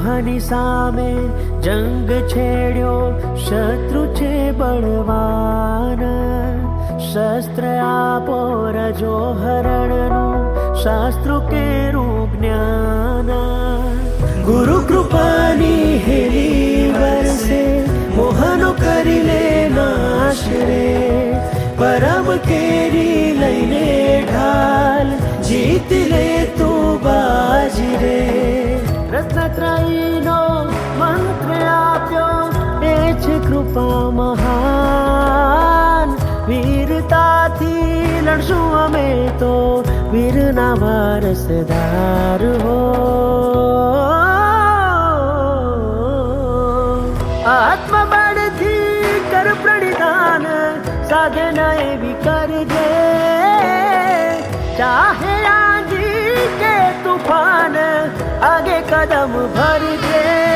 મોહની સામે જંગ છેડ્યો, શત્રુ છે બળવાન. શસ્ત્ર આપો રજો હરણનું, શાસ્ત્રો કેરું જ્ઞાન. ગુરુ કૃપાની હેલી વરસે, મોહનો કરી લે નાશ રે. પરમ કેરી લઈને ઢાલ, જીતી લે તું બાજી રે. રત્નત્રયીનો મંત્ર આપ્યો, એ છે કૃપા મહાન. વીરતાથી લડશું અમે તો, વીરના વારસદાર હો. આત્મબળથી કર પ્રણિધાન, સાધના એવી કરજે. ચાહે આંધી કે તૂફાન, આગે કદમ ભરજે.